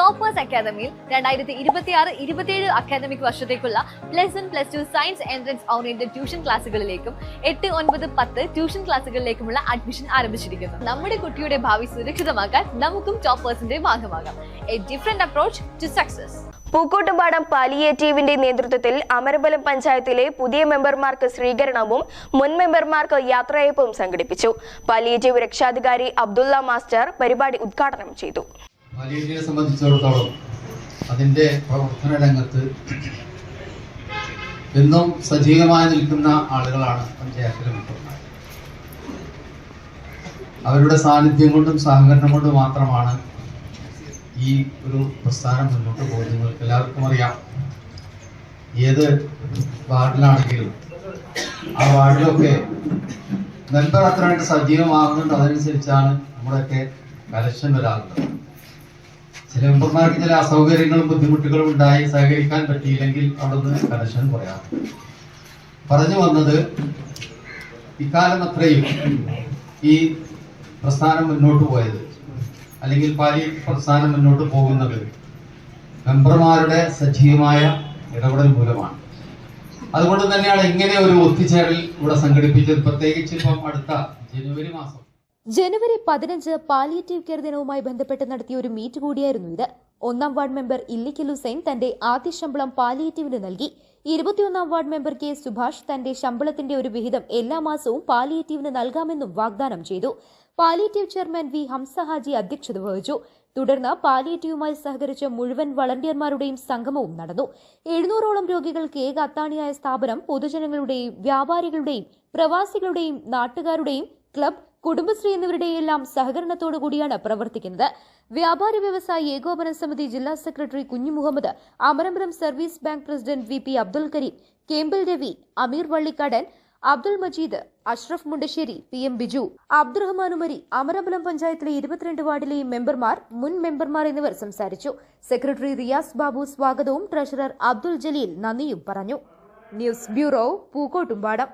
Toppers അക്കാദമിയിൽ 2026-27 academic വർഷത്തേക്കുള്ള +1+2 science entrance oriented tuition ക്ലാസുകളിലേക്കും 8, 9, 10 ട്യൂഷൻ ക്ലാസുകളിലേക്കുമുള്ള അഡ്മിഷൻ ആരംഭിച്ചിരിക്കുന്നു. നമ്മുടെ കുട്ടിയുടെ ഭാവി സുരക്ഷിതമാക്കാൻ നമുക്കും ടോപ്പേഴ്സിന്റെ ഭാഗമാകാം. A different approach to success. Pookkottumpadam പാലിയേറ്റീവിന്റെ നേതൃത്വത്തിൽ അമരബലം പഞ്ചായത്തിലെ പുതിയ മെമ്പർമാർക്ക് സ്വീകരണവും മുൻ മെമ്പർമാർക്ക് യാത്രയയപ്പും സംഘടിപ്പിച്ചു. പാലിയേറ്റീവ് രക്ഷാധികാരി അബ്ദുള്ള മാസ്റ്റർ പരിപാടി ഉദ്ഘാടനം ചെയ്തു. പാലിയേറ്റീവിനെ സംബന്ധിച്ചിടത്തോളം അതിന്റെ പ്രവർത്തന രംഗത്ത് എന്നും സജീവമായി നിൽക്കുന്ന ആളുകളാണ് പഞ്ചായത്തിലെ മെമ്പർമാർ. അവരുടെ സാന്നിധ്യം കൊണ്ടും സഹകരണം കൊണ്ടും മാത്രമാണ് ഈ ഒരു പ്രസ്ഥാനം മുന്നോട്ട് പോകുന്നത്. നിങ്ങൾക്ക് എല്ലാവർക്കും അറിയാം, ഏത് വാർഡിലാണെങ്കിലും ആ വാർഡിലൊക്കെ മെമ്പർ അത്രയായിട്ട് സജീവമാകുന്നുണ്ട്. അതനുസരിച്ചാണ് നമ്മുടെയൊക്കെ കലക്ഷൻ വരാറുള്ളത്. ചില മെമ്പർമാർക്ക് ചില അസൗകര്യങ്ങളും ബുദ്ധിമുട്ടുകളും ഉണ്ടായി സഹകരിക്കാൻ പറ്റിയില്ലെങ്കിൽ അവിടുന്ന് കലക്ഷൻ പറയാം. പറഞ്ഞു വന്നത്, ഇക്കാലം അത്രയും ഈ പ്രസ്ഥാനം മുന്നോട്ട് പോയത് അല്ലെങ്കിൽ പാലിയേറ്റീവ് പ്രസ്ഥാനം മുന്നോട്ട് പോകുന്നത് മെമ്പർമാരുടെ സജീവമായ ഇടപെടൽ മൂലമാണ്. അതുകൊണ്ട് തന്നെയാണ് ഇങ്ങനെ ഒരു ഒത്തുചേരൽ ഇവിടെ സംഘടിപ്പിച്ചത്. പ്രത്യേകിച്ച് ഇപ്പം അടുത്ത ജനുവരി മാസം ജനുവരി 15 പാലിയേറ്റീവ് കെയർ ദിനവുമായി ബന്ധപ്പെട്ട് നടത്തിയ ഒരു മീറ്റ് കൂടിയായിരുന്നു ഇത്. 1-ാം വാർഡ് മെമ്പർ ഇല്ലിക്കൽ ഹുസൈൻ തന്റെ ആദ്യ ശമ്പളം പാലിയേറ്റീവിന് നൽകി. 21-ാം വാർഡ് മെമ്പർ കെ സുഭാഷ് തന്റെ ശമ്പളത്തിന്റെ ഒരു വിഹിതം എല്ലാ മാസവും പാലിയേറ്റീവിന് നൽകാമെന്നും വാഗ്ദാനം ചെയ്തു. Palliative chairman V Hamza Haji അധ്യക്ഷത വഹിച്ചു. തുടർന്ന് പാലിയേറ്റീവുമായി സഹകരിച്ച മുഴുവൻ വളണ്ടിയർമാരുടെയും സംഗമവും നടന്നു. 700ഓളം രോഗികൾക്ക് ഏക അത്താണിയായ സ്ഥാപനം പൊതുജനങ്ങളുടെയും വ്യാപാരികളുടെയും പ്രവാസികളുടെയും നാട്ടുകാരുടെയും ക്ലബ്, കുടുംബശ്രീ എന്നിവരുടെയെല്ലാം സഹകരണത്തോടുകൂടിയാണ് പ്രവർത്തിക്കുന്നത്. വ്യാപാരി വ്യവസായി ഏകോപന സമിതി ജില്ലാ secretary Kunju Muhammad, Amarambalam service bank president VP Abdul Kareem, Kembil Ravi, Ameer Vallikkadan, Abdul Majeed, Ashraf Mundassery, PM Biju, Abdurahman Umari, Amarambalam പഞ്ചായത്തിലെ 22 വാർഡിലെയും മെമ്പർമാർ, മുൻ മെമ്പർമാർ എന്നിവർ സംസാരിച്ചു. സെക്രട്ടറി റിയാസ് ബാബു സ്വാഗതവും ട്രഷറർ അബ്ദുൽ ജലീൽ നന്ദിയും പറഞ്ഞു. News bureau, Pookkottumpadam.